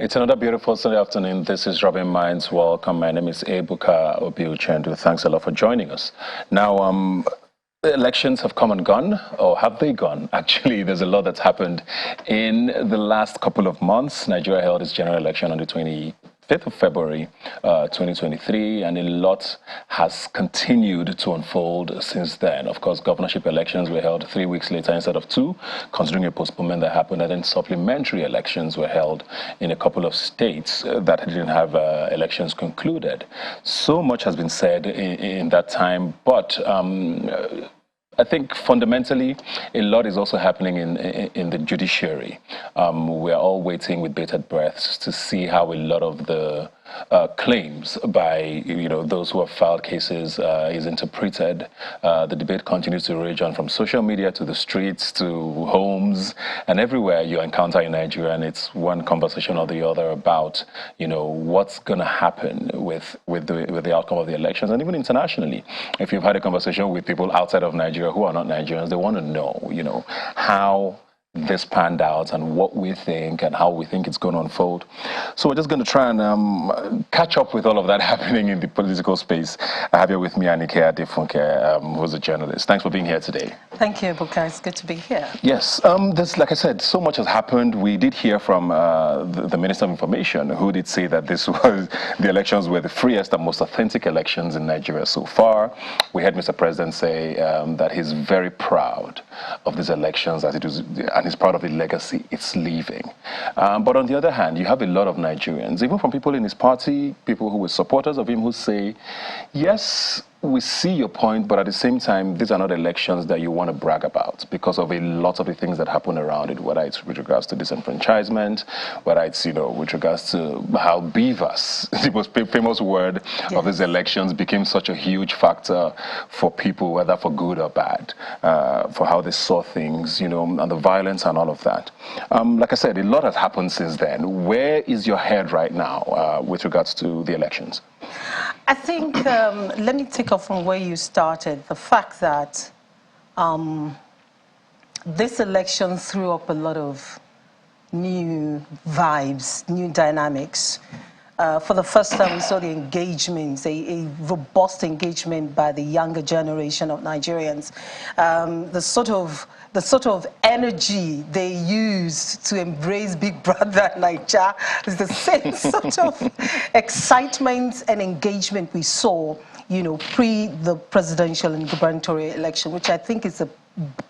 It's another beautiful Sunday afternoon. This is Rubbin Minds. Welcome. My name is Ebuka Obiuchendu. Thanks a lot for joining us. Now, the elections have come and gone, or have they gone? Actually, there's a lot that's happened in the last couple of months. Nigeria held its general election on the 25th of February 2023, and a lot has continued to unfold since then. Of course, governorship elections were held 3 weeks later instead of 2, considering a postponement that happened, and then supplementary elections were held in a couple of states that didn't have elections concluded. So much has been said in that time, but I think fundamentally, a lot is also happening in the judiciary. We are all waiting with bated breaths to see how a lot of the claims by those who have filed cases is interpreted. The debate continues to rage on from social media to the streets to homes and everywhere you encounter in Nigeria, and it's one conversation or the other about what's going to happen with the outcome of the elections. And even internationally, if you've had a conversation with people outside of Nigeria who are not Nigerians, they want to know how this panned out and what we think and how we think it's going to unfold. So we're just going to try and catch up with all of that happening in the political space. I have here with me Anike Adefunke, who's a journalist. Thanks for being here today. Thank you, Ebuka. It's good to be here. Yes, there's, like I said, so much has happened. We did hear from the Minister of Information, who did say that the elections were the freest and most authentic elections in Nigeria so far. We heard Mr. President say that he's very proud of these elections, as it was, and he's proud of the legacy it's leaving. But on the other hand, you have a lot of Nigerians, even from people in his party, people who were supporters of him, who say, yes, we see your point, but at the same time, these are not elections that you want to brag about because of a lot of the things that happen around it, whether it's with regards to disenfranchisement, whether it's, with regards to how beavers, the most famous word of these elections, became such a huge factor for people, whether for good or bad, for how they saw things, and the violence and all of that. Like I said, a lot has happened since then. Where is your head right now with regards to the elections? I think, let me take off from where you started. The fact that this election threw up a lot of new vibes, new dynamics. For the first time, we saw the engagement, a robust engagement by the younger generation of Nigerians. The sort of energy they used to embrace Big Brother Naija is the same sort of excitement and engagement we saw, pre the presidential and gubernatorial election, which I think is a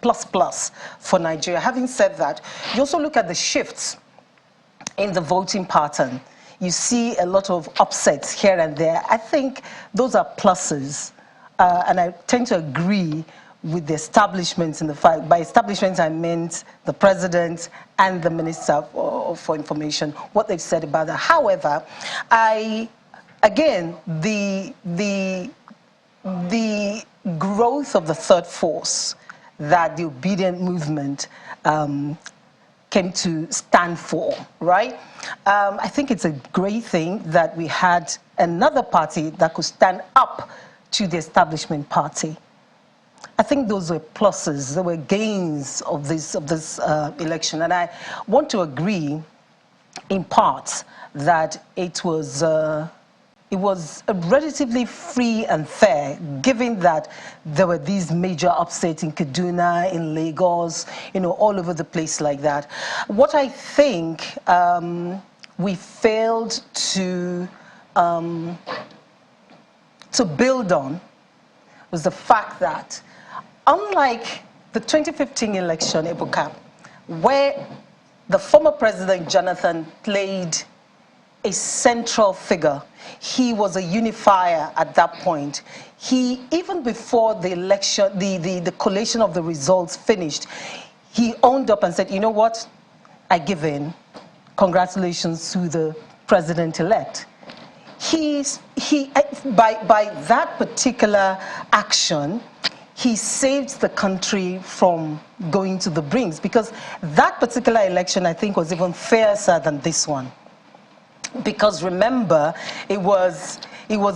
plus for Nigeria. Having said that, you also look at the shifts in the voting pattern. You see a lot of upsets here and there. I think those are pluses, and I tend to agree with the establishments in the fact. By establishments, I meant the president and the minister for information, what they've said about that. However, again, the growth of the third force that the obedient movement came to stand for, right? I think it's a great thing that we had another party that could stand up to the establishment party. I think those were pluses, there were gains of this election, and I want to agree, in part, that it was relatively free and fair, given that there were these major upsets in Kaduna, in Lagos, all over the place like that. What I think we failed to build on was the fact that, unlike the 2015 election, Ebuka, where the former president Jonathan played a central figure, he was a unifier at that point. He, even before the election, the collation of the results finished, he owned up and said, you know what, I give in. Congratulations to the president-elect. By that particular action, he saved the country from going to the brinks, because that particular election, I think, was even fiercer than this one. Because remember, it was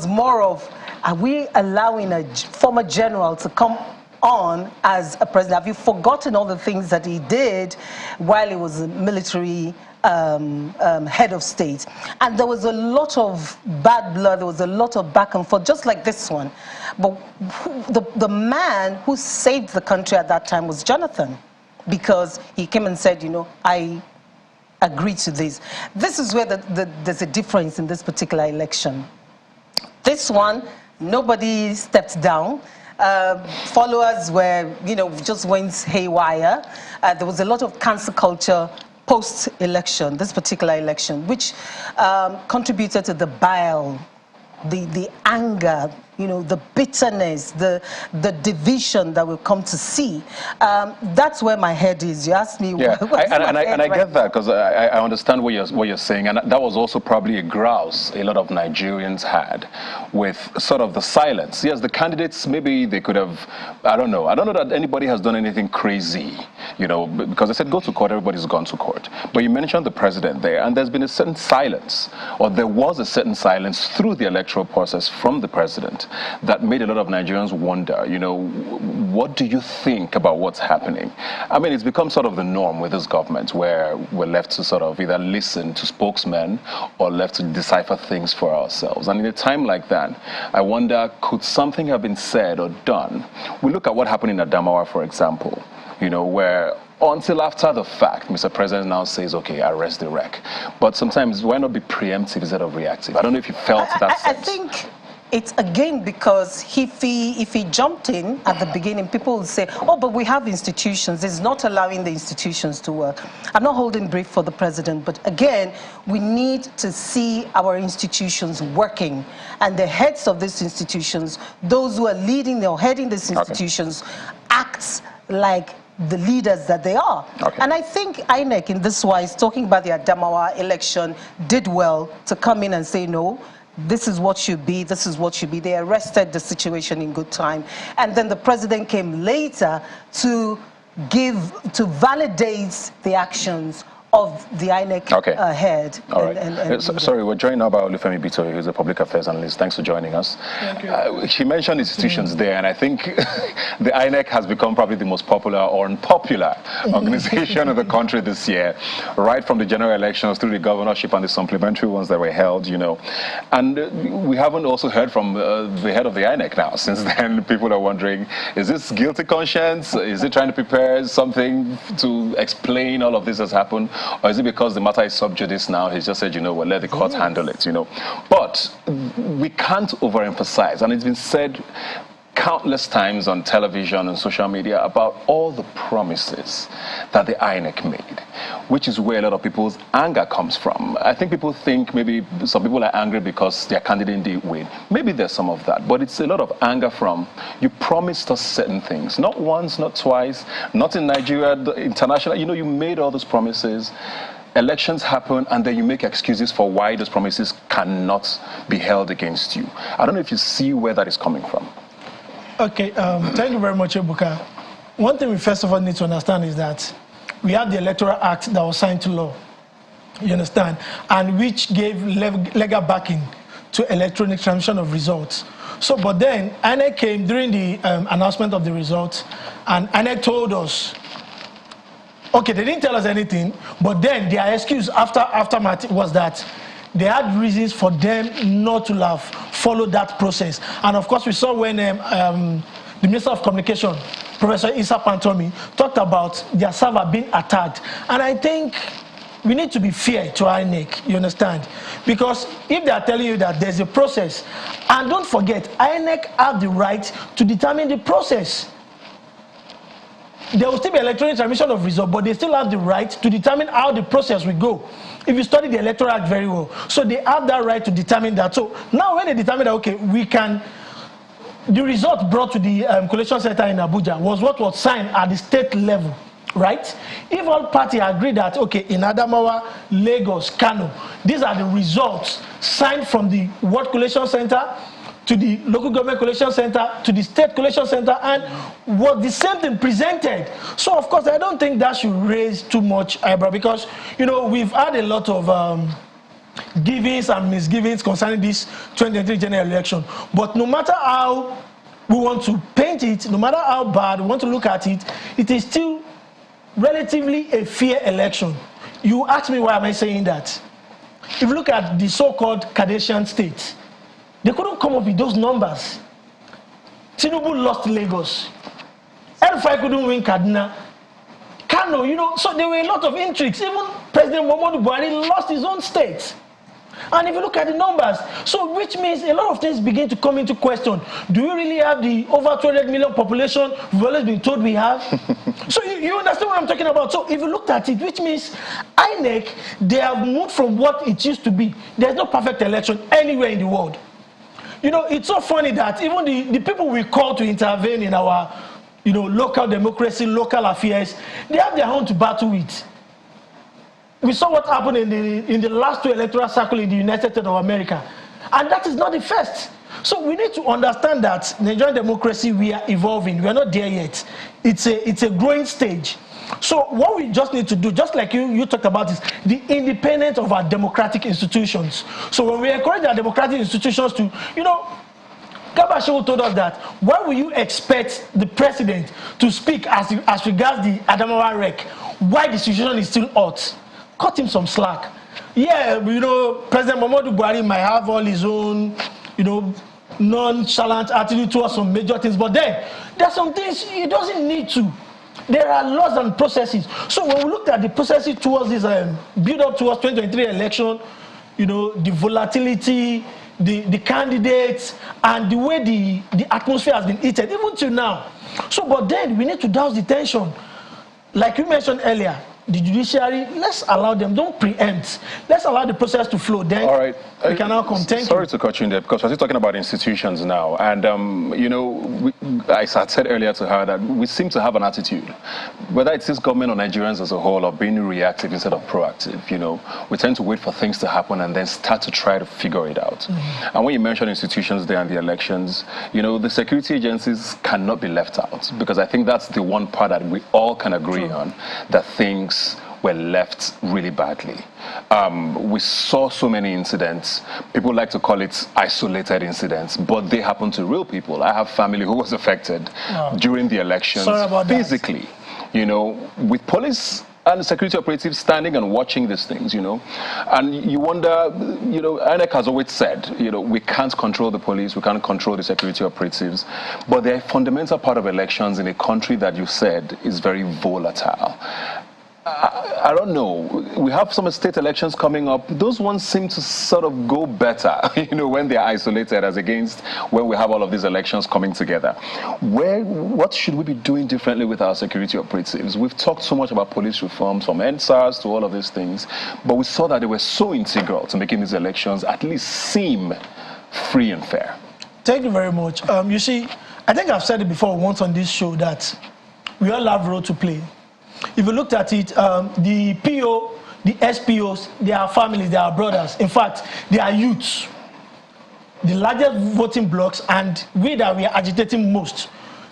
more of, are we allowing a former general to come on as a president? Have you forgotten all the things that he did while he was a military head of state? And there was a lot of bad blood, there was a lot of back and forth, just like this one. But the man who saved the country at that time was Jonathan, because he came and said, you know, I agree to this. This is where there's a difference in this particular election. This one, nobody stepped down. Followers were, you know, just went haywire. There was a lot of cancel culture post-election, this particular election, which contributed to the bile, the anger, you know, the bitterness, the division that we've come to see. That's where my head is. You asked me. Yeah, I get that, because I understand what you're saying, and that was also probably a grouse a lot of Nigerians had with sort of the silence. Yes, the candidates, maybe they could have, I don't know that anybody has done anything crazy, you know, because I said go to court, everybody's gone to court. But you mentioned the president there, and there's been a certain silence, or there was a certain silence through the electoral process from the president that made a lot of Nigerians wonder, you know, what do you think about what's happening? I mean, it's become sort of the norm with this government, where we're left to sort of either listen to spokesmen or left to decipher things for ourselves. And in a time like that, I wonder, could something have been said or done? We look at what happened in Adamawa, for example, you know, where until after the fact, Mr. President now says, okay, arrest the wreck. But sometimes, why not be preemptive instead of reactive? I don't know if you felt that sense. I think it's again because if he jumped in at the beginning, people would say, oh, but we have institutions. It's not allowing the institutions to work. I'm not holding brief for the president, but again, we need to see our institutions working. And the heads of these institutions, those who are leading or heading these institutions, act like the leaders that they are. Okay. And I think INEC, in this wise, talking about the Adamawa election, did well to come in and say, no, this is what should be, this is what should be. They arrested the situation in good time. And then the president came later to validate the actions of the INEC head. All right. Sorry, we're joined now by Olufemi Bitoye, who's a public affairs analyst. Thanks for joining us. Thank you. She mentioned institutions there, and I think the INEC has become probably the most popular or unpopular organization in the country this year, right from the general elections through the governorship and the supplementary ones that were held, you know. And we haven't also heard from the head of the INEC now. Since then, people are wondering, is this guilty conscience? Is it trying to prepare something to explain all of this has happened? Or is it because the matter is sub judice now? He's just said, you know, we'll let the court handle it, you know. But we can't overemphasize, and it's been said countless times on television and social media about all the promises that the INEC made, which is where a lot of people's anger comes from. I think people think maybe some people are angry because their candidate didn't win. Maybe there's some of that, but it's a lot of anger from, you promised us certain things, not once, not twice, not in Nigeria, international, you know, you made all those promises. Elections happen, and then you make excuses for why those promises cannot be held against you. I don't know if you see where that is coming from. Okay, thank you very much, Ebuka. One thing we first of all need to understand is that we have the Electoral Act that was signed to law, you understand, and which gave legal backing to electronic transmission of results. So, but then INEC came during the announcement of the results, and INEC told us, okay, they didn't tell us anything, but then their excuse aftermath was that they had reasons for them not to have followed that process. And of course, we saw when the Minister of Communication, Professor Issa Pantomi, talked about their server being attacked. And I think we need to be fair to INEC, you understand? Because if they are telling you that there's a process, and don't forget, INEC have the right to determine the process. There will still be electronic transmission of results, but they still have the right to determine how the process will go. If you study the Electoral Act very well, so they have that right to determine that. So now when they determine that, okay, we can, the result brought to the collation center in Abuja was what was signed at the state level, right? If all parties agree that, okay, in Adamawa, Lagos, Kano, these are the results signed from the World Collation Center to the local government collation center, to the state collation center, and was the same thing presented. So, of course, I don't think that should raise too much eyebrow, because, you know, we've had a lot of givings and misgivings concerning this 2023 general election. But no matter how we want to paint it, no matter how bad we want to look at it, it is still relatively a fair election. You ask me why am I saying that? If you look at the so-called Kardashian states, they couldn't come up with those numbers. Tinubu lost Lagos. El-Rufai couldn't win Kaduna. Kano, you know, so there were a lot of intrigues. Even President Muhammadu Buhari lost his own state. And if you look at the numbers, so which means a lot of things begin to come into question. Do we really have the over 200 million population we've always been told we have? So you understand what I'm talking about? So if you looked at it, which means INEC, they have moved from what it used to be. There's no perfect election anywhere in the world. You know, it's so funny that even the people we call to intervene in our, you know, local democracy, local affairs, they have their own to battle with. We saw what happened in the last 2 electoral cycles in the United States of America. And that is not the first. So we need to understand that Nigerian democracy, we are evolving. We are not there yet. It's a growing stage. So what we just need to do, just like you talked about, is the independence of our democratic institutions. So when we encourage our democratic institutions to, you know, Gabashewu told us that, why will you expect the president to speak as regards the Adamawa wreck, why the situation is still hot? Cut him some slack. Yeah, you know, President Muhammadu Buhari might have all his own, you know, nonchalant attitude towards some major things, but then there are some things he doesn't need to. There are laws and processes. So when we looked at the processes towards this build up towards 2023 election, you know, the volatility, the candidates, and the way the atmosphere has been heated, even till now. So, but then we need to douse the tension. Like you mentioned earlier, the judiciary, let's allow them, don't preempt. Let's allow the process to flow. Then all right. We can now come. Sorry to cut you in there, because we're still talking about institutions now. And, you know, I said earlier to her that we seem to have an attitude, whether it's this government or Nigerians as a whole, of being reactive instead of proactive. You know, we tend to wait for things to happen and then start to try to figure it out. Mm-hmm. And when you mention institutions there and the elections, you know, the security agencies cannot be left out, because I think that's the one part that we all can agree on, that things were left really badly. We saw so many incidents. People like to call it isolated incidents, but they happen to real people. I have family who was affected during the elections physically, you know, with police and security operatives standing and watching these things, you know. And you wonder, you know, INEC has always said, you know, we can't control the police, we can't control the security operatives, but they're a fundamental part of elections in a country that you said is very volatile. I don't know. We have some state elections coming up. Those ones seem to sort of go better, you know, when they're isolated as against when we have all of these elections coming together. What should we be doing differently with our security operatives? We've talked so much about police reforms, from NSAS to all of these things, but we saw that they were so integral to making these elections at least seem free and fair. Thank you very much. You see, I think I've said it before once on this show that we all have a role to play. If you looked at it, the PO, the SPOs, they are families, they are brothers. In fact, they are youths. The largest voting blocks, and we that we are agitating most,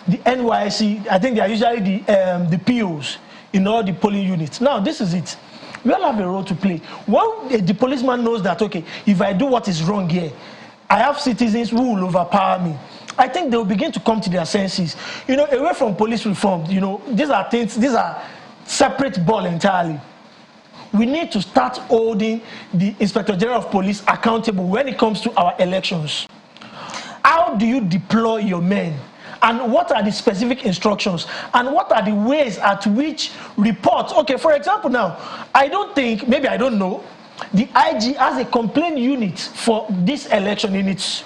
the NYC, I think they are usually the POs in all the polling units. Now, this is it. We all have a role to play. When the policeman knows that, okay, if I do what is wrong here, I have citizens who will overpower me, I think they will begin to come to their senses. You know, away from police reform, you know, these are things, these are separate ball entirely. We need to start holding the Inspector General of Police accountable when it comes to our elections. How do you deploy your men? And what are the specific instructions? And what are the ways at which reports? Okay, for example now, I don't think, maybe I don't know, the IG has a complaint unit for this election in its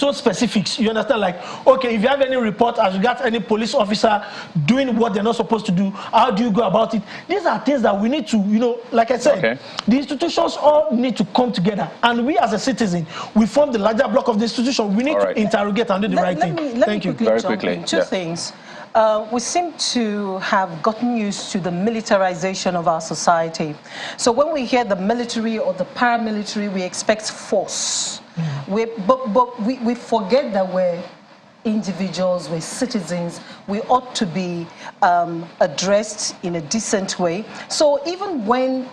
own specifics. You understand? Like, okay, if you have any report as regards any police officer doing what they're not supposed to do, how do you go about it? These are things that we need to, you know, like I said, the institutions all need to come together. And we as a citizen, we form the larger block of the institution. We need to interrogate and do the right thing. Thank you. Very quickly. Two things. We seem to have gotten used to the militarization of our society. So when we hear the military or the paramilitary, we expect force. But we forget that we're individuals, we're citizens. We ought to be addressed in a decent way. So even when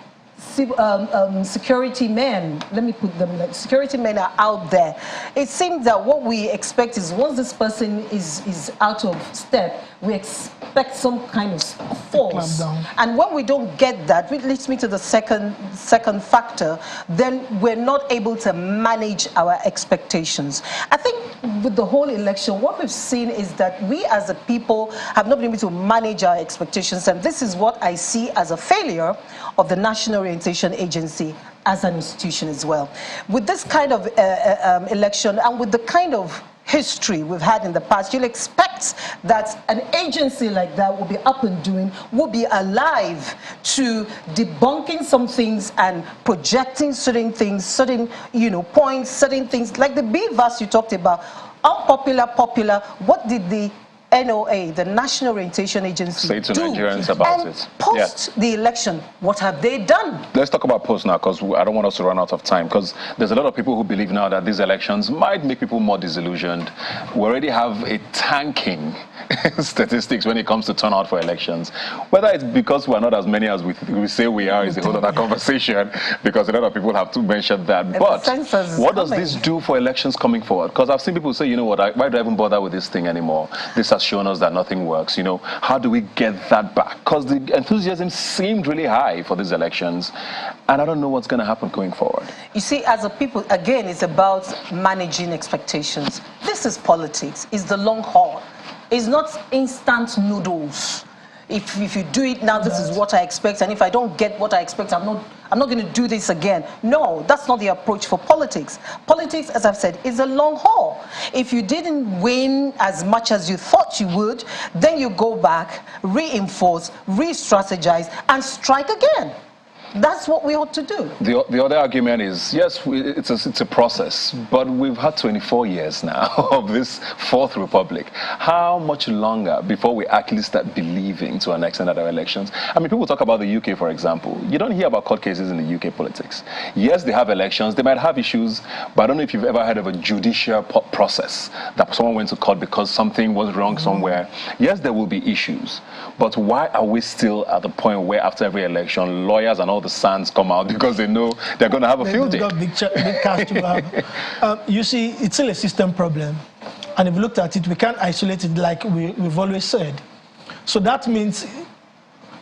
security men, let me put them like security men are out there. It seems that what we expect is once this person is out of step, we expect some kind of force. And when we don't get that, which leads me to the second factor, then we're not able to manage our expectations. I think with the whole election, what we've seen is that we as a people have not been able to manage our expectations, and this is what I see as a failure of the National Orientation Agency as an institution as well. With this kind of election and with the kind of history we've had in the past, you'll expect that an agency like that will be up and doing, will be alive to debunking some things and projecting certain things, certain points, certain things. Like the B verse you talked about, unpopular, popular, what did the NOA, the National Orientation Agency, say to Nigerians about it? Post the election, what have they done? Let's talk about post now, because I don't want us to run out of time, because there's a lot of people who believe now that these elections might make people more disillusioned. We already have a tanking statistics when it comes to turnout for elections. Whether it's because we're not as many as we say we are is a whole other conversation, because a lot of people have to mention that. But what does this do for elections coming forward? Because I've seen people say, you know what, why do I even bother with this thing anymore? This has shown us that nothing works. How do we get that back? Because the enthusiasm seemed really high for these elections, and I don't know what's going to happen going forward. You see, as a people, again, it's about managing expectations. This is politics. It's the long haul. It's not instant noodles. If you do it now, this is what I expect, and if I don't get what I expect, I'm not going to do this again. No, that's not the approach for politics. Politics, as I've said, is a long haul. If you didn't win as much as you thought you would, then you go back, reinforce, re-strategize, and strike again. That's what we ought to do. The other argument is, yes, it's a process, but we've had 24 years now of this Fourth Republic. How much longer before we actually start believing to an extent that our elections? I mean, people talk about the UK, for example. You don't hear about court cases in the UK politics. Yes, they have elections. They might have issues, but I don't know if you've ever heard of a judicial process that someone went to court because something was wrong somewhere. Yes, there will be issues, but why are we still at the point where after every election, lawyers and all the sands come out because they know they're going to have a field day? They've got big cash to have. You see, it's still a system problem. And if we looked at it, we can't isolate it like we've always said. So that means,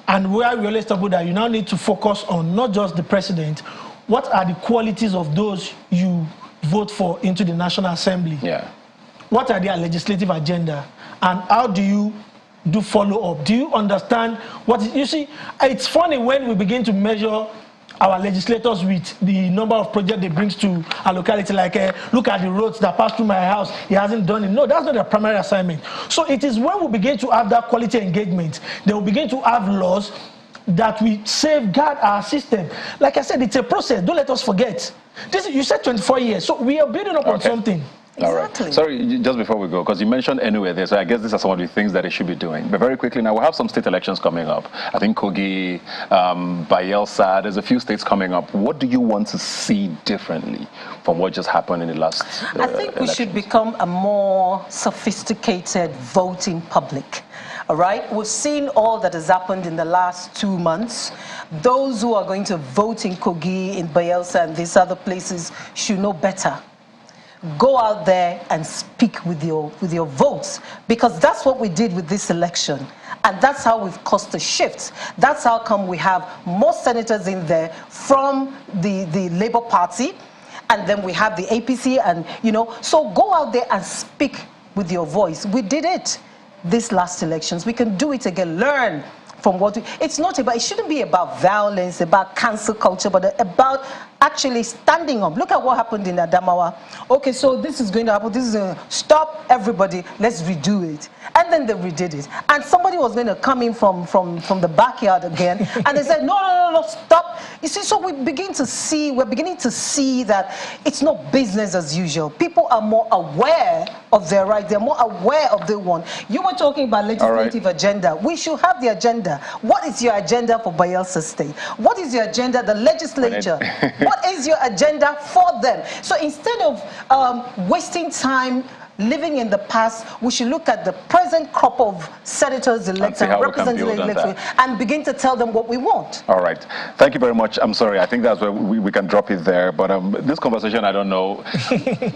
and where we always talk about that, you now need to focus on not just the president, what are the qualities of those you vote for into the National Assembly? Yeah. What are their legislative agenda? And how do you do follow-up? Do you understand what you see? It's funny when we begin to measure our legislators with the number of projects they bring to a locality, like look at the roads that pass through my house, he hasn't done it. No, that's not their primary assignment. So it is when we begin to have that quality engagement, they will begin to have laws that we safeguard our system. Like I said, it's a process. Don't let us forget. You said 24 years, so we are building up on something. Exactly. All right. Sorry, just before we go, because you mentioned anywhere there, so I guess these are some of the things that they should be doing. But very quickly now, we'll have some state elections coming up. I think Kogi, Bayelsa, there's a few states coming up. What do you want to see differently from what just happened in the last I think we should become a more sophisticated voting public. All right, we've seen all that has happened in the last 2 months. Those who are going to vote in Kogi, in Bayelsa, and these other places should know better. Go out there and speak with your votes, because that's what we did with this election, and that's how we've caused a shift. That's how come we have more senators in there from the Labour Party, and then we have the APC, and so go out there and speak with your voice. We did it this last elections. We can do it again. Learn from what it shouldn't be about violence, about cancel culture, but about actually standing up. Look at what happened in Adamawa. Okay, so this is going to happen. This is going to stop everybody. Let's redo it. And then they redid it. And somebody was going to come in from the backyard again, and they said, no, stop. You see, so we're beginning to see that it's not business as usual. People are more aware of their rights. They're more aware of their want. You were talking about legislative agenda. We should have the agenda. What is your agenda for Bayelsa State? What is your agenda, the legislature? What is your agenda for them? So instead of wasting time living in the past. We should look at the present crop of senators elected, representatives elected, and begin to tell them what we want. All right. Thank you very much. I'm sorry. I think that's where we can drop it there. But this conversation, I don't know.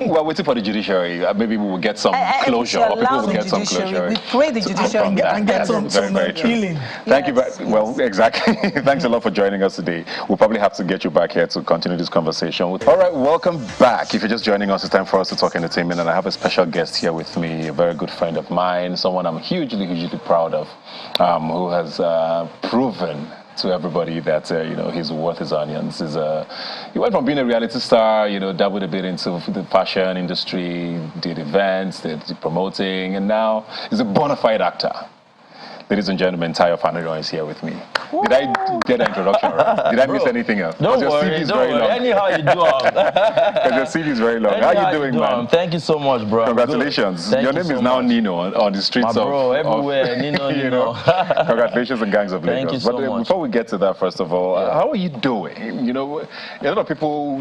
We're waiting for the judiciary. Maybe we will get some closure. Or people will get some closure. We pray the judiciary and get some healing. Thank you. Well, exactly. Thanks a lot for joining us today. We'll probably have to get you back here to continue this conversation. All right. Welcome back. If you're just joining us, it's time for us to talk entertainment. And I have a special guest here with me, a very good friend of mine, someone I'm hugely proud of, who has proven to everybody that he's worth his onions. He went from being a reality star, dabbled a bit into the fashion industry, did events, did promoting, and now he's a bona fide actor. Ladies and gentlemen, Tayo Faniran is here with me. Woo! Did I get an introduction right? Did I miss anything else? Don't worry. Anyhow you do. Because your CV is very long. How are you doing, man? Thank you so much, bro. Congratulations. Your name is now Nino on the streets bro, everywhere. Nino. Congratulations and gangs of Lagos. Thank you so much. Before we get to that, first of all, how are you doing? A lot of people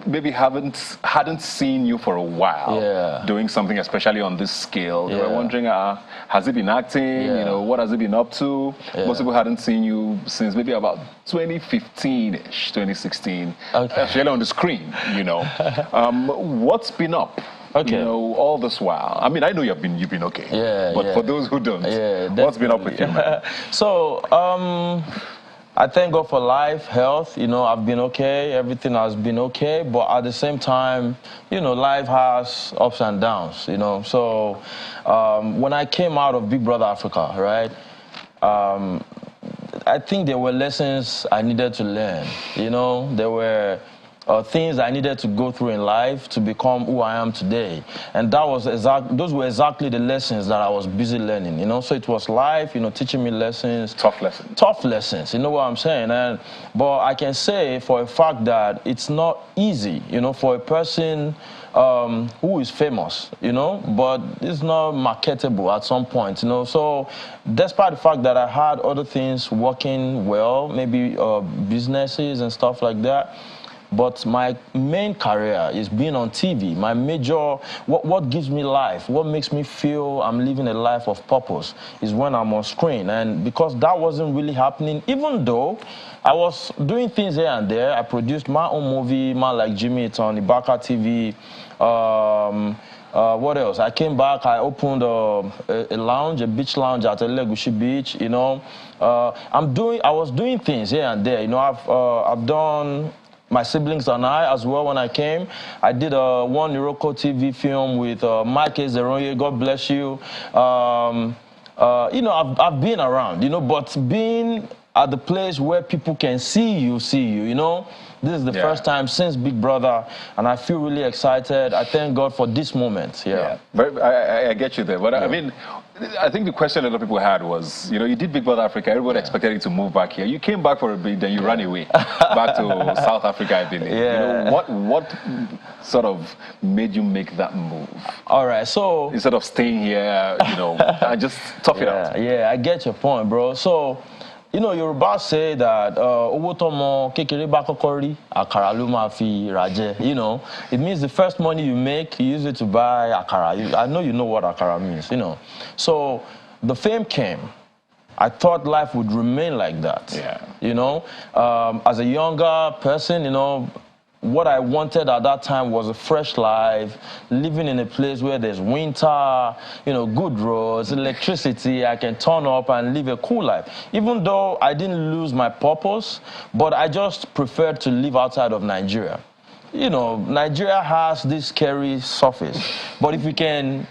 maybe hadn't seen you for a while doing something, especially on this scale. They were wondering, has it been acting? What has it been up to? Most people hadn't seen you since maybe about 2015-ish, 2016, especially on the screen, What's been up? Okay. All this while. I mean, I know you've been okay. But for those who don't, what's been up with you, man? So, I thank God for life, health. I've been okay. Everything has been okay. But at the same time, life has ups and downs, So when I came out of Big Brother Africa, right, I think there were lessons I needed to learn. There were things I needed to go through in life to become who I am today. And those were exactly the lessons that I was busy learning, So it was life, teaching me lessons. Tough lessons. Tough lessons, you know what I'm saying? But I can say for a fact that it's not easy, for a person who is famous, but it's not marketable at some point, So despite the fact that I had other things working well, maybe businesses and stuff like that, but my main career is being on TV. My major, what gives me life, what makes me feel I'm living a life of purpose is when I'm on screen. And because that wasn't really happening, even though I was doing things here and there, I produced my own movie, Man Like Jimmy, it's on Ibaka TV. What else? I came back, I opened a lounge, a beach lounge at Elegushi Beach, I was doing things here and there, I've done my siblings and I as well. When I came, I did a One Iroko TV film with Mike Zeronye, God bless you. I've been around, but being at the place where people can see you, This is the first time since Big Brother, and I feel really excited. I thank God for this moment. But I get you there. But I mean, I think the question a lot of people had was, you did Big Brother Africa. Everybody expected you to move back here. You came back for a bit, then you ran away back to South Africa, I believe. What sort of made you make that move? All right, so instead of staying here, and just tough it out. Yeah, I get your point, bro. So, Yoruba say that owotomo kekere ba kokori akara lo ma fi raje. It means the first money you make, you use it to buy akara. I know you know what akara means, So the fame came. I thought life would remain like that. As a younger person, what I wanted at that time was a fresh life, living in a place where there's winter, good roads, electricity. I can turn up and live a cool life. Even though I didn't lose my purpose, but I just preferred to live outside of Nigeria. Nigeria has this scary surface, but if you can,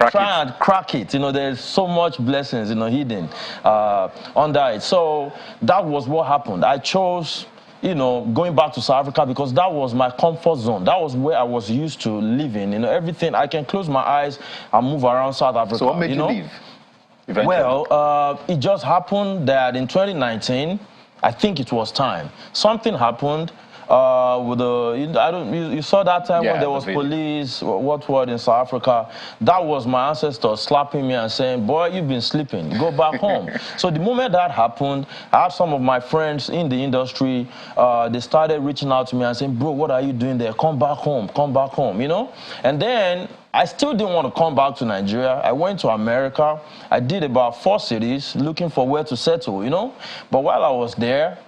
try and crack it, there's so much blessings, hidden under it. So that was what happened. I chose going back to South Africa because that was my comfort zone. That was where I was used to living. Everything, I can close my eyes and move around South Africa. So what made you leave? Eventually? Well, it just happened that in 2019, I think it was time. Something happened. with the, you saw that time when there was police, what word in South Africa. That was my ancestors slapping me and saying, boy, you've been sleeping, go back home. So the moment that happened, I had some of my friends in the industry, they started reaching out to me and saying, bro, what are you doing there? Come back home, you know? And then I still didn't want to come back to Nigeria. I went to America. I did about 4 cities looking for where to settle, you know? But while I was there,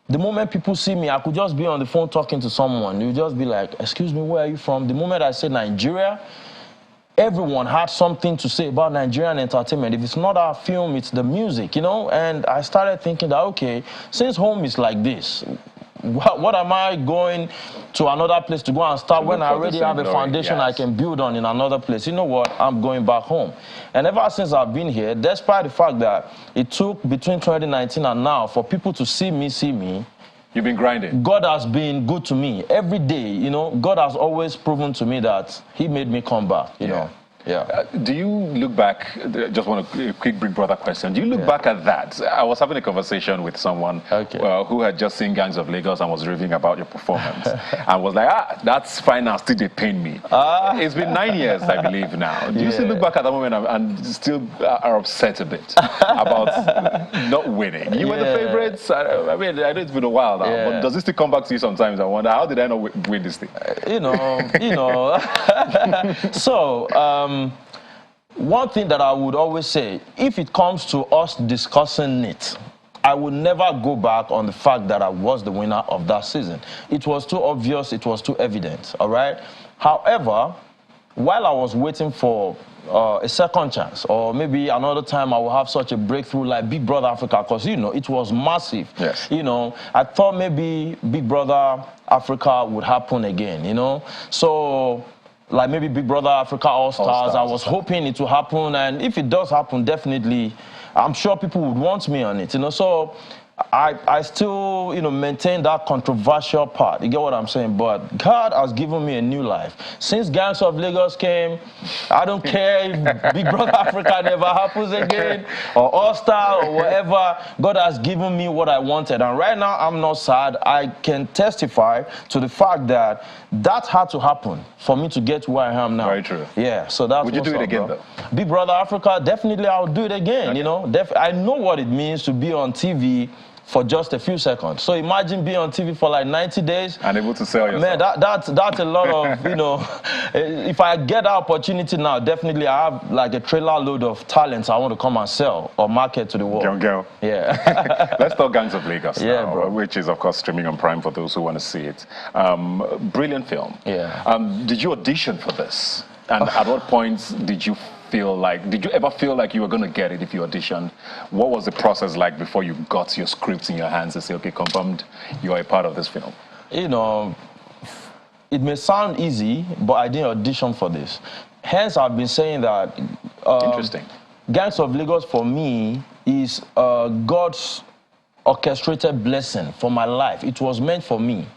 the moment people see me, I could just be on the phone talking to someone. You just be like, excuse me, where are you from? The moment I said Nigeria, everyone had something to say about Nigerian entertainment. If it's not our film, it's the music, you know? And I started thinking that, okay, since home is like this, what am I going to another place to go and start when I already have a foundation I can build on in another place? You know what? I'm going back home. And ever since I've been here, despite the fact that it took between 2019 and now for people to see me, you've been grinding. God has been good to me every day. You know, God has always proven to me that He made me come back. You know. Yeah. Do you look back, just want a quick Big Brother question, do you look back at that? I was having a conversation with someone who had just seen Gangs of Lagos and was raving about your performance and was like, that's fine now, still they pain me. It's been 9 years, I believe now. Do you still look back at that moment and still are upset a bit about not winning? You were the favorites. I mean, I know it's been a while now, but does it still come back to you sometimes? I wonder, how did I not win this thing? You know. So, one thing that I would always say, if it comes to us discussing it, I would never go back on the fact that I was the winner of that season. It was too obvious, it was too evident, all right? However, while I was waiting for a second chance, or maybe another time I will have such a breakthrough like Big Brother Africa, because, you know, it was massive. Yes. You know, I thought maybe Big Brother Africa would happen again, you know? So, like maybe Big Brother Africa All-Stars, I was hoping it would happen, and if it does happen, definitely, I'm sure people would want me on it, you know, so I still, you know, maintain that controversial part, you get what I'm saying, but God has given me a new life. Since Gangs of Lagos came, I don't care if Big Brother Africa never happens again, or All-Star, or whatever, God has given me what I wanted, and right now, I'm not sad. I can testify to the fact that that had to happen for me to get where I am now. Very true. Yeah, so that's Would you do it again, though? Big Brother Africa, definitely I'll do it again, you know. I know what it means to be on TV for just a few seconds. So imagine being on TV for like 90 days. And able to sell yourself. Man, that's a lot of, you know, if I get that opportunity now, definitely I have like a trailer load of talents I want to come and sell or market to the world. Girl. Yeah. Let's talk Gangs of Lagos now, bro. Which is, of course, streaming on Prime for those who want to see it. Brilliant film. Yeah. Did you audition for this? And at what point did you ever feel like you were going to get it if you auditioned? What was the process like before you got your script in your hands and say, okay, confirmed, you are a part of this film? You know, it may sound easy, but I didn't audition for this. Hence, I've been saying that Interesting. Gangs of Lagos for me is God's orchestrated blessing for my life. It was meant for me.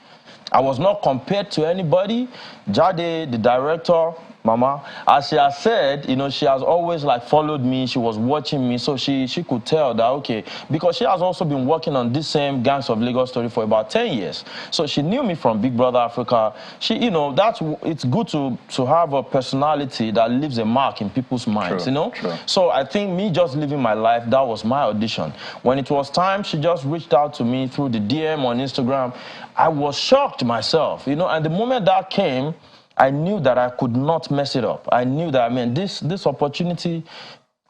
I was not compared to anybody. Jade, the director, Mama, as she has said, you know, she has always like followed me. She was watching me, so she could tell that, okay, because she has also been working on this same Gangs of Lagos story for about 10 years. So she knew me from Big Brother Africa. She, you know, it's good to have a personality that leaves a mark in people's minds, you know? True. So I think me just living my life, that was my audition. When it was time, she just reached out to me through the DM on Instagram. I was shocked myself, you know, and the moment that came, I knew that I could not mess it up. I knew that, I mean, this opportunity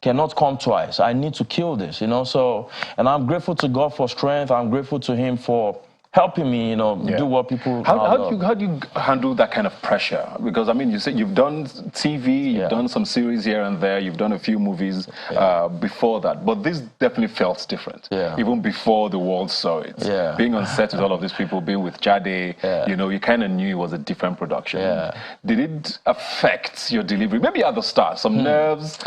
cannot come twice. I need to kill this, you know. So, and I'm grateful to God for strength. I'm grateful to Him for helping me, you know, do what people how do you handle that kind of pressure? Because, I mean, you said you've done TV, you've done some series here and there, you've done a few movies before that, but this definitely felt different, even before the world saw it. Being on set with all of these people, being with Jade, you know, you kind of knew it was a different production. Did it affect your delivery? Maybe at the start, some nerves,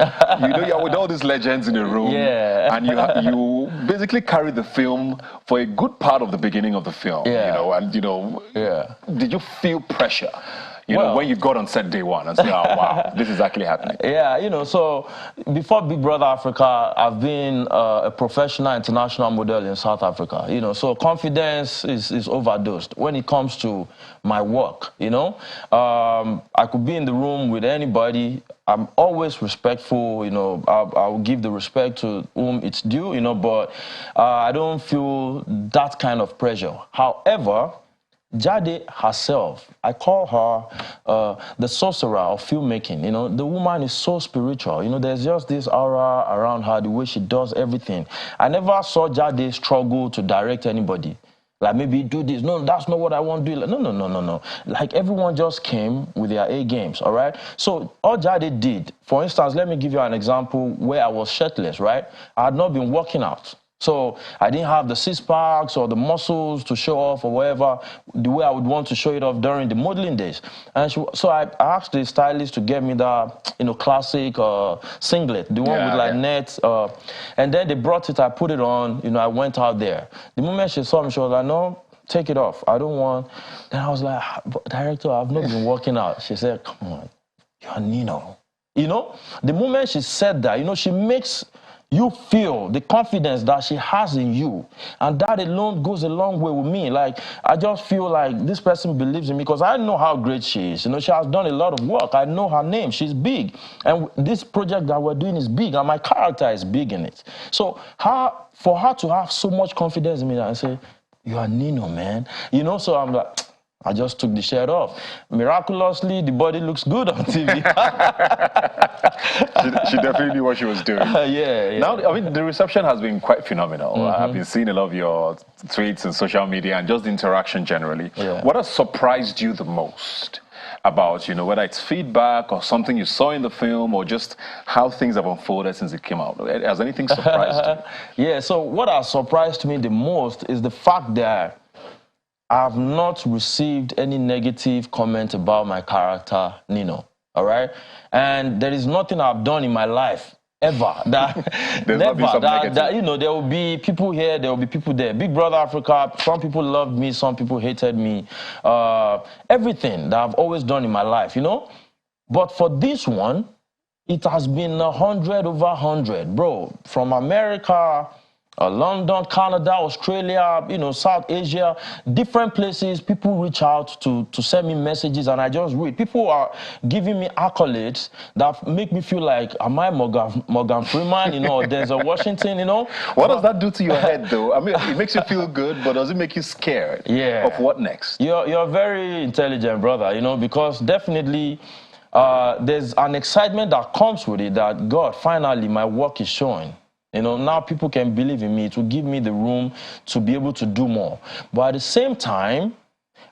you know, you're with all these legends in a room, and you basically carried the film for a good part of the beginning of the film, you know, and, you know, did you feel pressure? You know, when you got on set day one and say, oh, wow, this is actually happening. Yeah, you know, so before Big Brother Africa, I've been a professional international model in South Africa, you know, so confidence is overdosed when it comes to my work, you know. I could be in the room with anybody. I'm always respectful, you know, I'll give the respect to whom it's due, you know, but I don't feel that kind of pressure. However, Jade herself, I call her the sorcerer of filmmaking. You know, the woman is so spiritual. You know, there's just this aura around her, the way she does everything. I never saw Jade struggle to direct anybody. Like, maybe do this. No, that's not what I want to do. Like, no. Like, everyone just came with their A games, all right? So all Jade did, for instance, let me give you an example where I was shirtless, right? I had not been working out. So I didn't have the six-packs or the muscles to show off or whatever, the way I would want to show it off during the modeling days. And so I asked the stylist to get me that, you know, classic singlet, the one with like nets. And then they brought it, I put it on, you know, I went out there. The moment she saw me, she was like, no, take it off. I don't want. Then I was like, director, I've not been working out. She said, come on, you're Nino. You know, the moment she said that, you know, she makes you feel the confidence that she has in you. And that alone goes a long way with me. Like, I just feel like this person believes in me because I know how great she is. You know, she has done a lot of work. I know her name. She's big. And this project that we're doing is big, and my character is big in it. So for her to have so much confidence in me and say, you are Nino, man. You know, so I'm like, I just took the shirt off. Miraculously, the body looks good on TV. she definitely knew what she was doing. Yeah. Now, I mean, the reception has been quite phenomenal. I've been seeing a lot of your tweets and social media and just the interaction generally. Yeah. What has surprised you the most about, you know, whether it's feedback or something you saw in the film or just how things have unfolded since it came out? Has anything surprised you? Yeah, so what has surprised me the most is the fact that I've not received any negative comment about my character, Nino, all right? And there is nothing I've done in my life, ever, that, you know, there will be people here, there will be people there. Big Brother Africa, some people loved me, some people hated me. Everything that I've always done in my life, you know? But for this one, it has been 100 over 100, bro. From America, London, Canada, Australia, you know, South Asia, different places, people reach out to send me messages and I just read. People are giving me accolades that make me feel like, am I Morgan Freeman, you know, or Denzel Washington, you know? What does that do to your head, though? I mean, it makes you feel good, but does it make you scared of what next? You're very intelligent, brother, you know, because definitely there's an excitement that comes with it that, God, finally, my work is showing. You know, now people can believe in me. It will give me the room to be able to do more. But at the same time,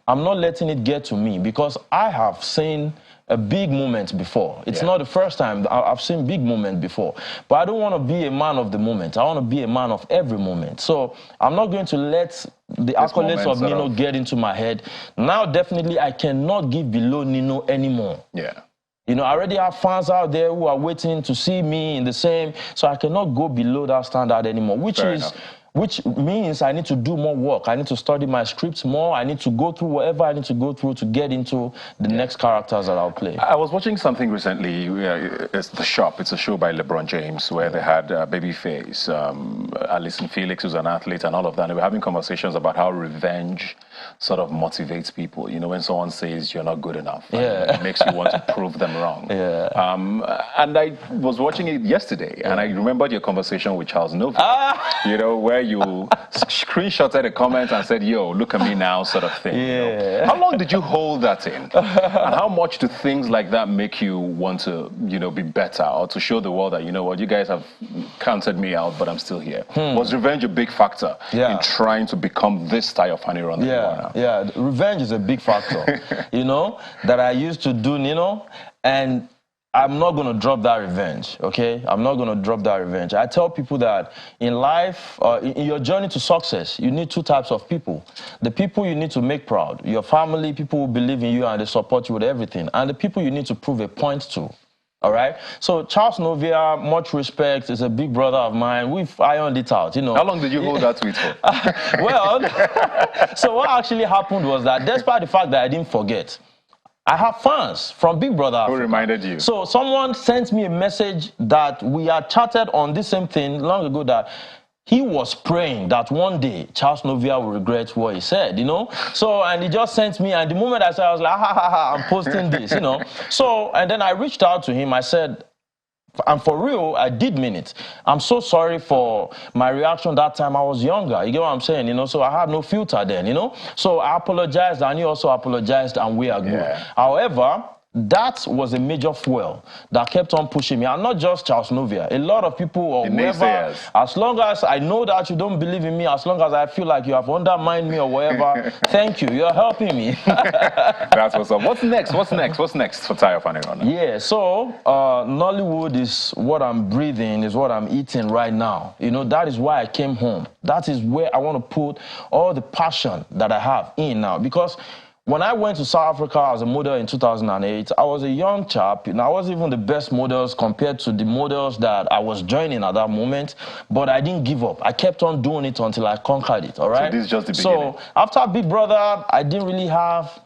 I'm not letting it get to me because I have seen a big moment before. It's not the first time. I've seen big moment before. But I don't want to be a man of the moment. I want to be a man of every moment. So I'm not going to let the accolades of Nino get into my head. Now, definitely, I cannot give below Nino anymore. Yeah. You know, I already have fans out there who are waiting to see me in the same, so I cannot go below that standard anymore, which means I need to do more work. I need to study my scripts more. I need to go through whatever I need to go through to get into the next characters that I'll play. I was watching something recently. It's The Shop. It's a show by LeBron James where they had Babyface, Alison Felix, who's an athlete, and all of that. And they were having conversations about how revenge sort of motivates people. You know, when someone says you're not good enough, it makes you want to prove them wrong. And I was watching it yesterday, and I remembered your conversation with Charles Novi, you know, where you screenshotted a comment and said, yo, look at me now, sort of thing. You know? How long did you hold that in? And how much do things like that make you want to, you know, be better or to show the world that, you know what, you guys have counted me out, but I'm still here? Was revenge a big factor in trying to become this Tayo Faniran that you are now? Yeah, revenge is a big factor, you know, that I used to do, you know, and I'm not going to drop that revenge, okay? I'm not going to drop that revenge. I tell people that in life, in your journey to success, you need two types of people. The people you need to make proud, your family, people who believe in you and they support you with everything, and the people you need to prove a point to. All right? So Charles Novia, much respect, is a big brother of mine. We've ironed it out, you know. How long did you hold that tweet for? Well, so what actually happened was that despite the fact that I didn't forget, I have fans from Big Brother Africa. Who reminded you? So someone sent me a message that we had chatted on this same thing long ago, that he was praying that one day Charles Novia will regret what he said, you know. So, and he just sent me, and the moment I said, I was like, ha ha ha, I'm posting this, you know. So, and then I reached out to him. I said, and for real, I did mean it. I'm so sorry for my reaction that time. I was younger. You get what I'm saying? You know, so I had no filter then, you know. So I apologized, and he also apologized, and we are good. However, that was a major fuel that kept on pushing me. And not just Charles Novia. A lot of people, or whoever, as long as I know that you don't believe in me, as long as I feel like you have undermined me or whatever, thank you. You're helping me. That's what's up. What's next? What's next? What's next for Tayo Faniran? Yeah, so Nollywood is what I'm breathing, is what I'm eating right now. You know, that is why I came home. That is where I want to put all the passion that I have in now. Because when I went to South Africa as a model in 2008, I was a young chap, and I wasn't even the best models compared to the models that I was joining at that moment, but I didn't give up. I kept on doing it until I conquered it, all right? So this is just the beginning. So after Big Brother, I didn't really have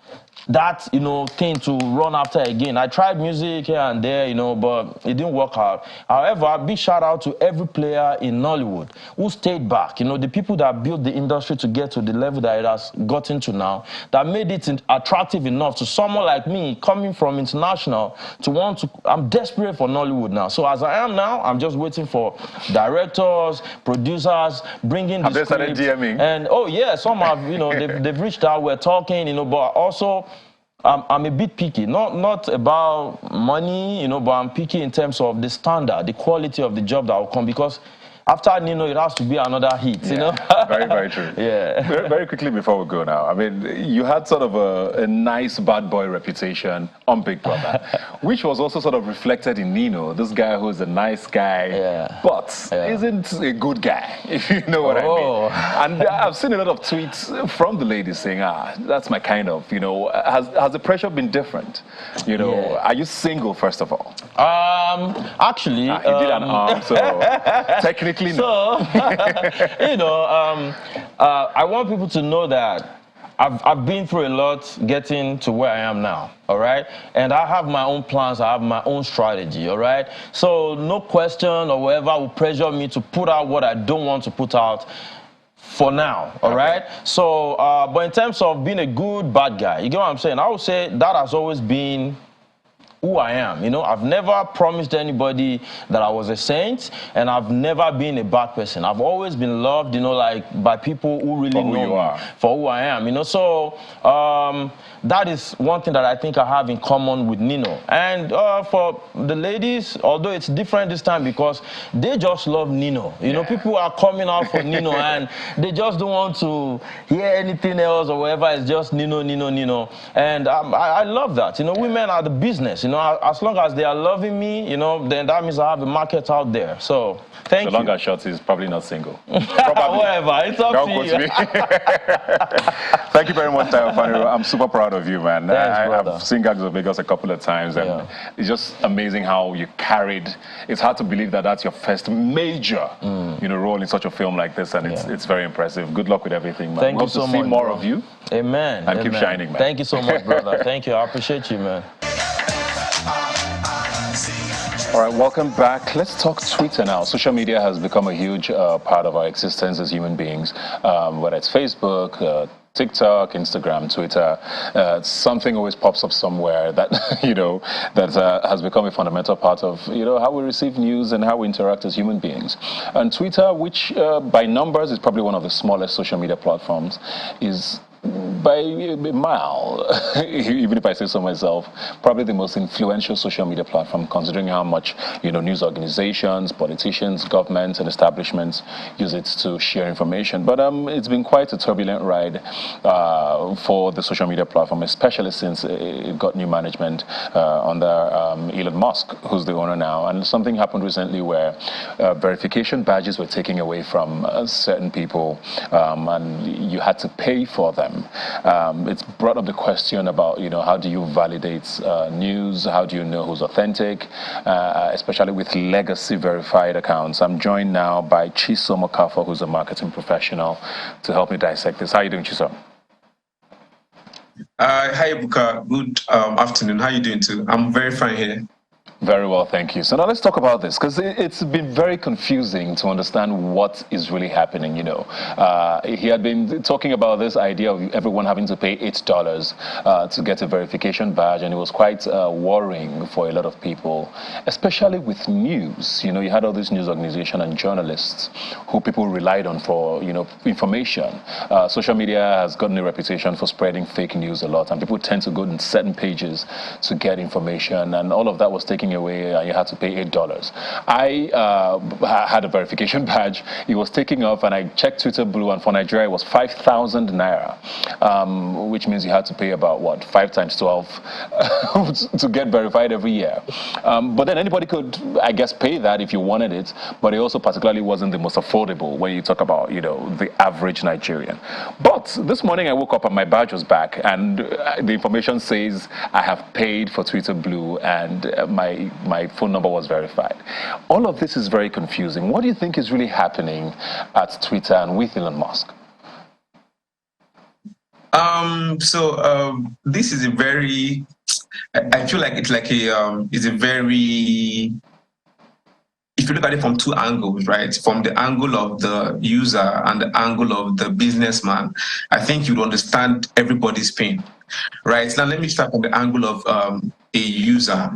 that, you know, thing to run after again. I tried music here and there, you know, but it didn't work out. However, big shout out to every player in Nollywood who stayed back. You know, the people that built the industry to get to the level that it has gotten to now, that made it attractive enough to someone like me coming from international to want to. I'm desperate for Nollywood now. So as I am now, I'm just waiting for directors, producers, bringing the script. Have they started DMing? And oh yeah, some have, you know, they've reached out, we're talking, you know, but also I'm a bit picky, not about money, you know, but I'm picky in terms of the standard, the quality of the job that will come, because after Nino, it has to be another hit, you know? Very, very true. Yeah. Very quickly before we go now, I mean, you had sort of a nice bad boy reputation on Big Brother, which was also sort of reflected in Nino, this guy who's a nice guy, but isn't a good guy, if you know what I mean. And I've seen a lot of tweets from the ladies saying, that's my kind of, you know, has the pressure been different? You know, are you single, first of all? Actually, he did an arm, so technically so, you know, I want people to know that I've been through a lot getting to where I am now, all right? And I have my own plans, I have my own strategy, all right? So no question or whatever will pressure me to put out what I don't want to put out for now, all right? So, but in terms of being a good, bad guy, you get what I'm saying? I would say that has always been who I am. You know, I've never promised anybody that I was a saint, and I've never been a bad person. I've always been loved, you know, like by people who really know me for who I am, you know. So that is one thing that I think I have in common with Nino. And for the ladies, although it's different this time because they just love Nino. You know, people are coming out for Nino and they just don't want to hear anything else or whatever. It's just Nino, Nino, Nino. And I love that. You know, women are the business. You know, as long as they are loving me, you know, then that means I have a market out there. So, thank you. The long and short is probably not single. Whatever, it's up to you. Thank you very much, Tayo Faniran. I'm super proud of you, man. Thanks, I've seen Gags of Vegas a couple of times, and it's just amazing how you carried. It's hard to believe that that's your first major, you know, role in such a film like this, and it's very impressive. Good luck with everything, man. Thank you so much. See more of you. Amen. And keep shining, man. Thank you so much, brother. Thank you. I appreciate you, man. All right, welcome back. Let's talk Twitter now. Social media has become a huge part of our existence as human beings, whether it's Facebook, TikTok, Instagram, Twitter. Something always pops up somewhere that, you know, that has become a fundamental part of, you know, how we receive news and how we interact as human beings. And Twitter, which by numbers is probably one of the smallest social media platforms, is by a mile, even if I say so myself, probably the most influential social media platform, considering how much, you know, news organizations, politicians, governments, and establishments use it to share information. But it's been quite a turbulent ride for the social media platform, especially since it got new management under Elon Musk, who's the owner now. And something happened recently where verification badges were taken away from certain people, and you had to pay for them. It's brought up the question about, you know, how do you validate news? How do you know who's authentic, especially with legacy verified accounts? I'm joined now by Chisom Okafor, who's a marketing professional, to help me dissect this. How are you doing, Chisom? Hi, Ebuka. Good afternoon. How are you doing too? I'm very fine here. Very well, thank you. So now let's talk about this because it's been very confusing to understand what is really happening. He had been talking about this idea of everyone having to pay $8 to get a verification badge, and it was quite worrying for a lot of people, especially with news. You had all these news organizations and journalists who people relied on for information. Social media has gotten a reputation for spreading fake news a lot, and people tend to go to certain pages to get information, and all of that was taken away, and you had to pay $8. I had a verification badge. It was taken off, and I checked Twitter Blue, and for Nigeria it was 5,000 naira, which means you had to pay about what 5 times 12 to get verified every year. But then anybody could, I guess, pay that if you wanted it. But it also particularly wasn't the most affordable when you talk about the average Nigerian. But this morning I woke up and my badge was back, and the information says I have paid for Twitter Blue, and my phone number was verified. All of this is very confusing. What do you think is really happening at Twitter and with Elon Musk? This is a very, I feel like it's like it's a very, if you look at it from two angles, right? From the angle of the user and the angle of the businessman, I think you'd understand everybody's pain, right? Now, let me start from the angle of a user.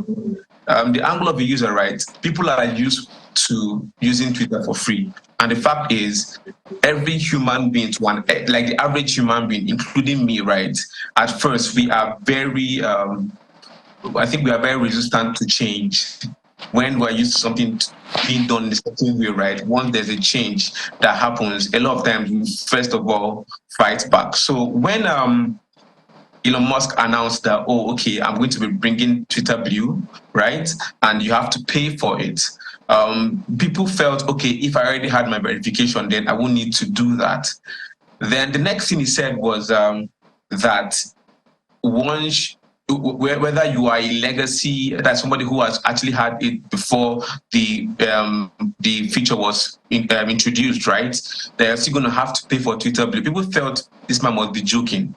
The angle of a user, right? People are used to using Twitter for free. And the fact is, every human being, like the average human being, including me, right? At first, we are very, I think we are very resistant to change. When we're used to something being done in a certain way, right? Once there's a change that happens, a lot of times we first of all fight back. So when Elon Musk announced that, oh, okay, I'm going to be bringing Twitter Blue, right? And you have to pay for it. People felt, okay, if I already had my verification, then I won't need to do that. Then the next thing he said was that once, whether you are a legacy, that's somebody who has actually had it before the feature was introduced, right? They're still going to have to pay for Twitter Blue. People felt this man must be joking.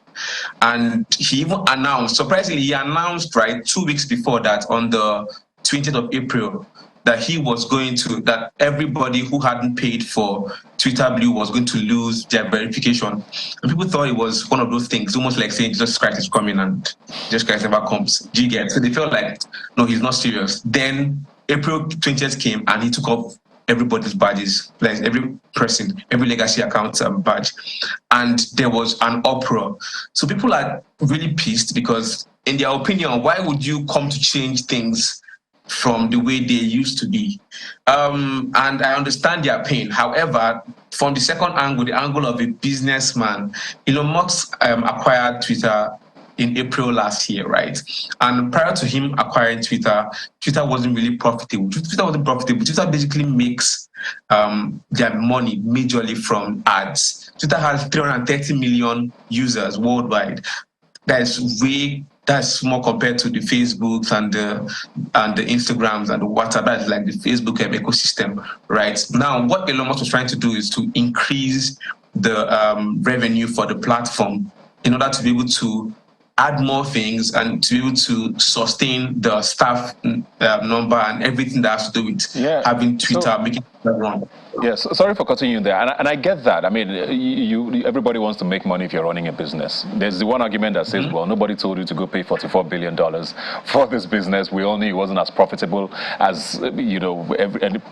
And he even announced, surprisingly, he announced, right, 2 weeks before that, on the 20th of April, that he was going to, that everybody who hadn't paid for Twitter Blue was going to lose their verification. And people thought it was one of those things, almost like saying Jesus Christ is coming and Jesus Christ never comes. Do you get? So they felt like, no, he's not serious. Then April 20th came and he took off everybody's badges, like every person, every legacy account badge. And there was an uproar. So people are really pissed because, in their opinion, why would you come to change things from the way they used to be? And I understand their pain. However, from the second angle, the angle of a businessman, Elon Musk acquired Twitter in April last year, right? And prior to him acquiring Twitter, Twitter wasn't really profitable. Twitter wasn't profitable. Twitter basically makes their money majorly from ads. Twitter has 330 million users worldwide. That's small compared to the Facebooks and the Instagrams and the WhatsApp. That's like the Facebook ecosystem, right? Now, what Elon Musk was trying to do is to increase the revenue for the platform in order to be able to add more things and to be able to sustain the staff number and everything that has to do with having Twitter, making it run. Yes, sorry for cutting you there, and I get that. I mean, everybody wants to make money if you're running a business. There's the one argument that says, well, nobody told you to go pay $44 billion for this business. We all knew it wasn't as profitable as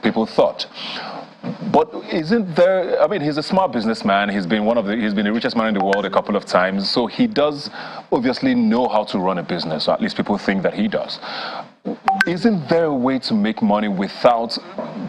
people thought. But isn't there? I mean, he's a smart businessman. He's been the richest man in the world a couple of times. So he does obviously know how to run a business, or at least people think that he does. Isn't there a way to make money without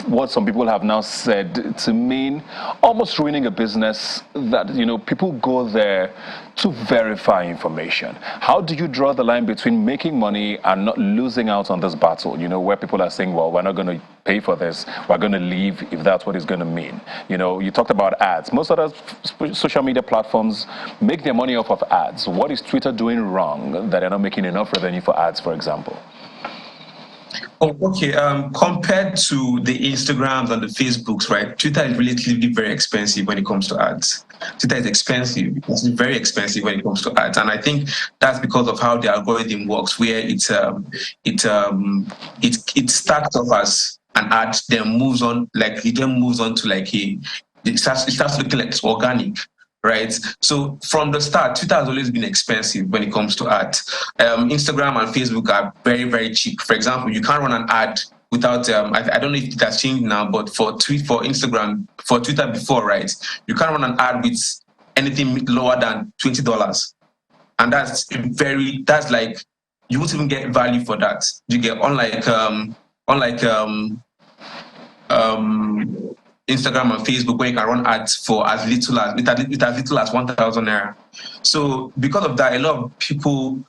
what some people have now said to mean almost ruining a business, that people go there to verify information? How do you draw the line between making money and not losing out on this battle, where people are saying, well, we're not going to pay for this, we're going to leave if that's what it's going to mean? You talked about ads. Most other social media platforms make their money off of ads. What is Twitter doing wrong that they're not making enough revenue for ads, for example? Oh, okay. Compared to the Instagrams and the Facebooks, right? Twitter is relatively very expensive when it comes to ads. Twitter is expensive. It's very expensive when it comes to ads, and I think that's because of how the algorithm works, where it starts off as an ad, then moves on, like it then moves on to like it starts looking like it's organic. Right. So from the start, Twitter has always been expensive when it comes to ads. Instagram and Facebook are very, very cheap. For example, you can't run an ad without I don't know if it has changed now, but for Instagram, for Twitter before, right? You can't run an ad with anything lower than $20. And that's like you won't even get value for that. You get unlike Instagram and Facebook, where you can run ads for as little as 1,000 naira. So because of that, a lot of people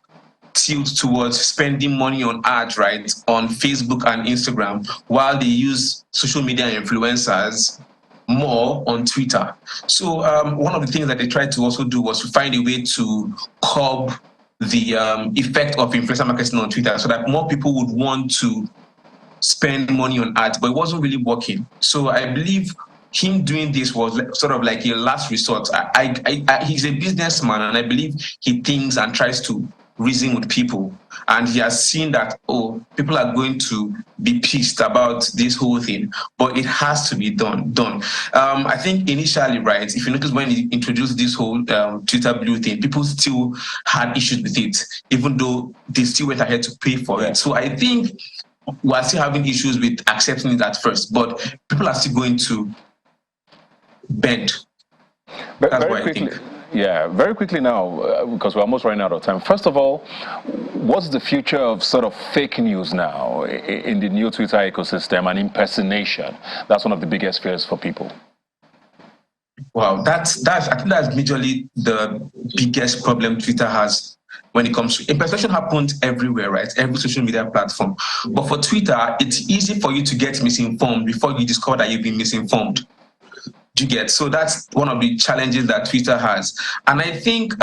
tilt towards spending money on ads, right, on Facebook and Instagram, while they use social media influencers more on Twitter. So one of the things that they tried to also do was to find a way to curb the effect of influencer marketing on Twitter, so that more people would want to spend money on ads, but it wasn't really working. So I believe him doing this was sort of like a last resort. He's a businessman, and I believe he thinks and tries to reason with people. And he has seen that, people are going to be pissed about this whole thing, but it has to be done. I think initially, right, if you notice when he introduced this whole Twitter Blue thing, people still had issues with it, even though they still went ahead to pay for it. So I think we're still having issues with accepting it at first, but people are still going to bend. That's what I think. Yeah, very quickly now, because we're almost running out of time. First of all, what's the future of sort of fake news now in the new Twitter ecosystem and impersonation? That's one of the biggest fears for people. Wow, I think that's majorly the biggest problem Twitter has when it comes to impersonation. Happens everywhere, right? Every social media platform. But for Twitter, it's easy for you to get misinformed before you discover that you've been misinformed. Do you get? So that's one of the challenges that Twitter has. And I think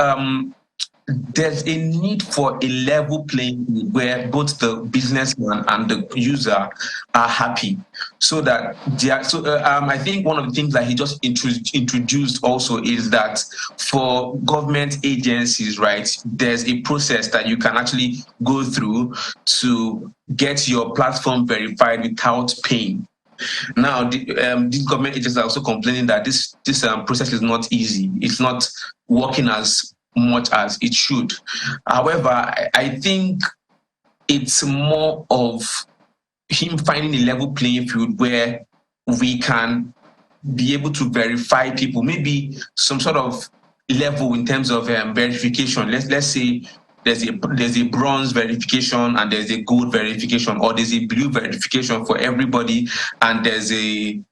there's a need for a level playing field where both the businessman and the user are happy. So that I think one of the things that he just introduced also is that for government agencies, right, there's a process that you can actually go through to get your platform verified without paying. Now, these government agencies are also complaining that this process is not easy. It's not working as much as it should. However, I think it's more of him finding a level playing field where we can be able to verify people, maybe some sort of level in terms of verification. Let's say there's a bronze verification and there's a gold verification, or there's a blue verification for everybody, and there's a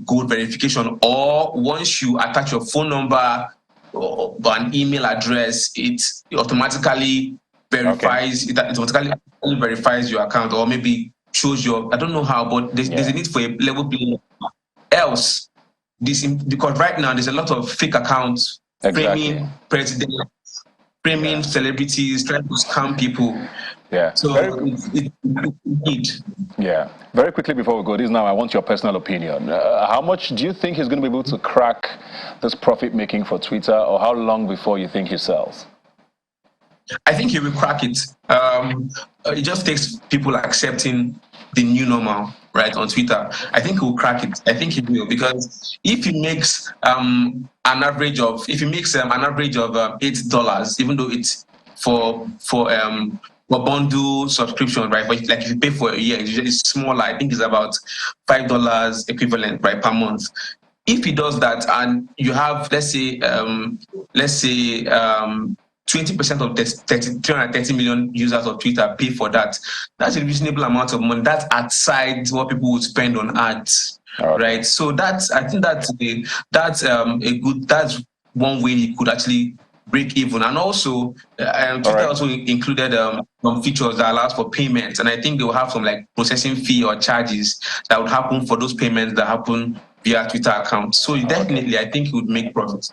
gold verification. Or once you attach your phone number or an email address, it automatically verifies. It automatically verifies your account, or maybe shows your. I don't know how, but there's a need for a level playing. Else, because right now there's a lot of fake accounts framing president, framing celebrities, trying to scam people. Yeah. So yeah. Very quickly before we go, this now I want your personal opinion. How much do you think he's going to be able to crack this profit making for Twitter, or how long before you think he sells? I think he will crack it. It just takes people accepting the new normal, right, on Twitter. I think he'll crack it. I think he will, because if he makes an average of $8, even though it's for bundle subscription, right? But like if you pay for a year, it's smaller. I think it's about $5 equivalent, right, per month. If he does that, and you have, let's say 20% of the 330 million users of Twitter pay for that, that's a reasonable amount of money. That's outside what people would spend on ads, right? So I think that's one way he could actually break even. And also, Twitter also included some features that allows for payments, and I think they will have some like processing fee or charges that would happen for those payments that happen via Twitter account. So definitely, I think he would make profits.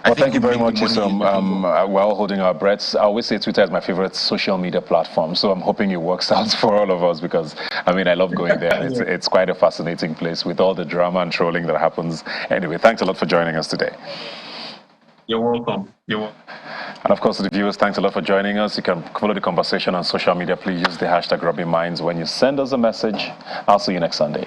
Well, thank you very much. We're all holding our breaths. I always say Twitter is my favorite social media platform, so I'm hoping it works out for all of us because, I mean, I love going there. It's quite a fascinating place with all the drama and trolling that happens. Anyway, thanks a lot for joining us today. You're welcome. You're welcome. And of course, to the viewers, thanks a lot for joining us. You can follow the conversation on social media. Please use the hashtag Rubbin Minds when you send us a message. I'll see you next Sunday.